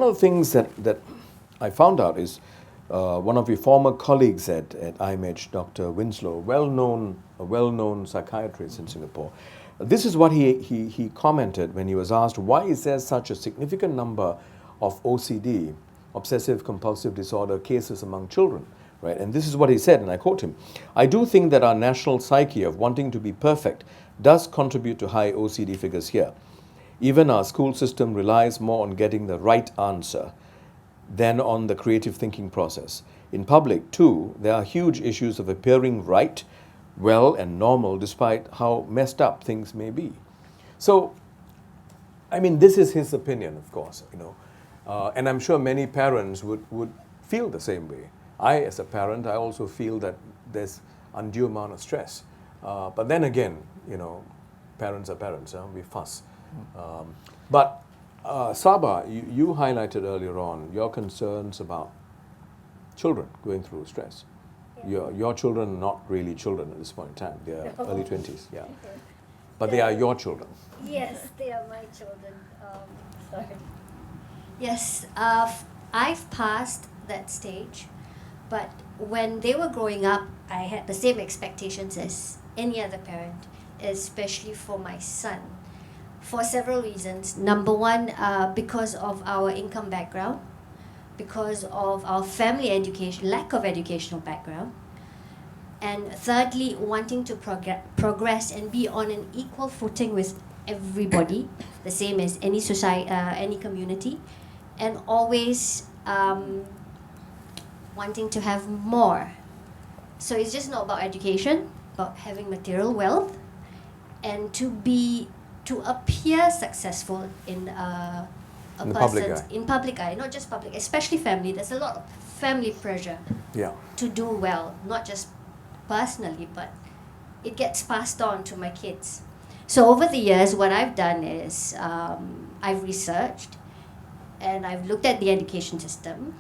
of the things that I found out is one of your former colleagues at IMH, Dr. Winslow, a well-known psychiatrist in Singapore. This is what he commented when he was asked, why is there such a significant number of OCD, obsessive-compulsive disorder, cases among children? Right? And this is what he said, and I quote him, "I do think that our national psyche of wanting to be perfect does contribute to high OCD figures here. Even our school system relies more on getting the right answer than on the creative thinking process. In public, too, there are huge issues of appearing right, well, and normal despite how messed up things may be." So, I mean, this is his opinion, of course, and I'm sure many parents would feel the same way. I, as a parent, I also feel that there's undue amount of stress. But then again, parents are parents, we fuss. But Saba, you highlighted earlier on your concerns about children going through stress. Yeah. Your children are not really children at this point in time. They are early 20s, yeah. But they are your children. Yes, they are my children. Sorry. Yes, I've passed that stage. But when they were growing up, I had the same expectations as any other parent, especially for my son, for several reasons. Number one, because of our income background, because of our family education, lack of educational background, and thirdly, wanting to progress and be on an equal footing with everybody, the same as any society, any community, and always wanting to have more. So it's just not about education, about having material wealth, and to appear successful in public eye, not just public, especially family. There's a lot of family pressure to do well, not just personally, but it gets passed on to my kids. So over the years, what I've done is I've researched and I've looked at the education system,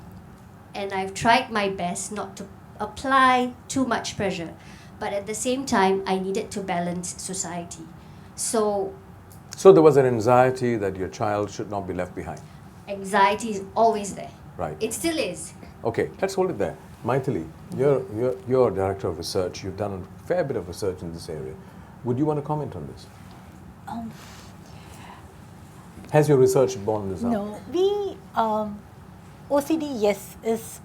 and I've tried my best not to apply too much pressure. But at the same time, I needed to balance society. So there was an anxiety that your child should not be left behind. Anxiety is always there. Right. It still is. Okay, let's hold it there. Maithili, you're a director of research. You've done a fair bit of research in this area. Would you want to comment on this? Has your research borne this out? No, OCD, yes, is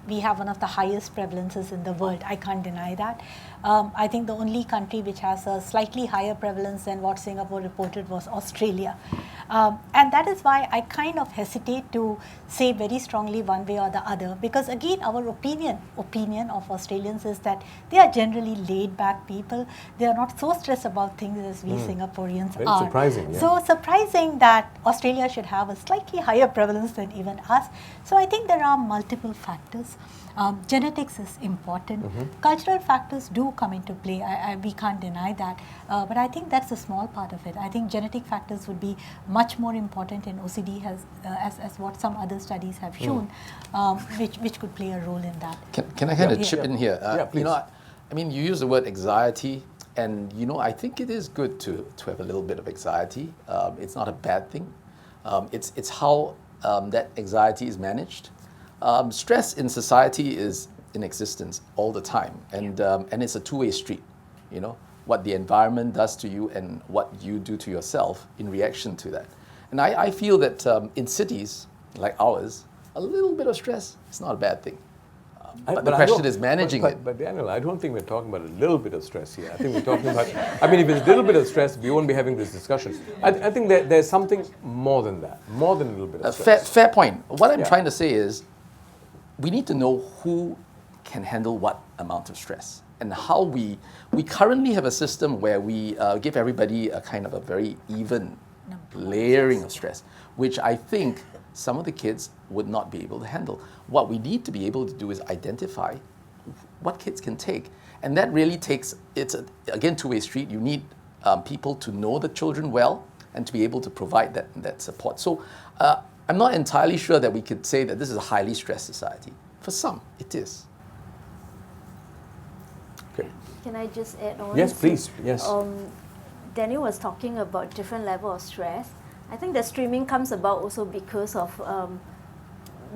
we have one of the highest prevalences in the world. I can't deny that. I think the only country which has a slightly higher prevalence than what Singapore reported was Australia. And that is why I kind of hesitate to say very strongly one way or the other, because again, our opinion of Australians is that they are generally laid back people. They are not so stressed about things as we Singaporeans very are. Surprising, yeah. So surprising that Australia should have a slightly higher prevalence than even us. So I think there are multiple factors. Genetics is important. Cultural factors do come into play. We can't deny that. But I think that's a small part of it. I think genetic factors would be much more important in OCD as what some other studies have shown, which could play a role in that. Can I kind of chip in here? Please. I mean, you use the word anxiety, and I think it is good to have a little bit of anxiety. It's not a bad thing. It's how that anxiety is managed. Stress in society is in existence all the time, and it's a two-way street. What the environment does to you and what you do to yourself in reaction to that. And I feel that in cities like ours, a little bit of stress is not a bad thing. But the question is managing it. But Daniel, I don't think we're talking about a little bit of stress here. I think we're talking about, if it's a little bit of stress, we won't be having this discussion. I think there's something more than that, more than a little bit of stress. Fair point. What I'm trying to say is, we need to know who can handle what amount of stress, and how we currently have a system where we give everybody a kind of a very even layering of stress, which I think some of the kids would not be able to handle. What we need to be able to do is identify what kids can take, and that really takes, it's again two-way street. You need people to know the children well and to be able to provide that support. So I'm not entirely sure that we could say that this is a highly stressed society. For some, it is. Okay. Can I just add on? Yes, please. Yes. Daniel was talking about different level of stress. I think the streaming comes about also because of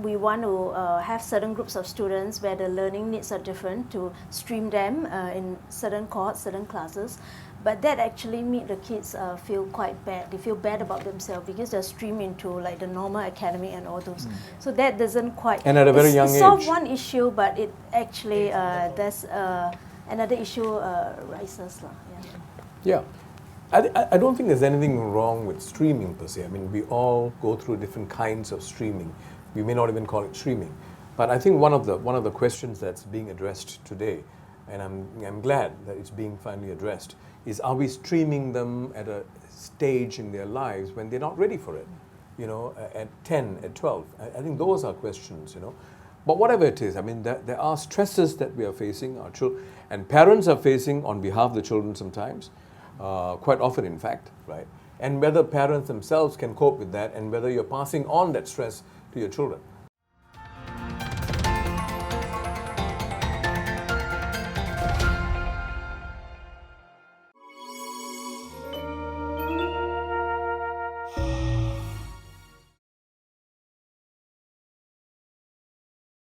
we want to have certain groups of students where the learning needs are different, to stream them in certain cohorts, certain classes. But that actually made the kids feel quite bad. They feel bad about themselves because they're streamed into like the normal academy and all those. So that doesn't quite. And at a very young It solved age. one issue, but it actually there's another issue rises. Yeah. I don't think there's anything wrong with streaming per se. I mean, we all go through different kinds of streaming. We may not even call it streaming. But I think one of the questions that's being addressed today, and I'm glad that it's being finally addressed, is are we streaming them at a stage in their lives when they're not ready for it? You know, at 10, at 12. I think those are questions, you know. But whatever it is, I mean, there are stresses that we are facing, our children, and parents are facing on behalf of the children sometimes, quite often in fact, right? And whether parents themselves can cope with that, and whether you're passing on that stress to your children.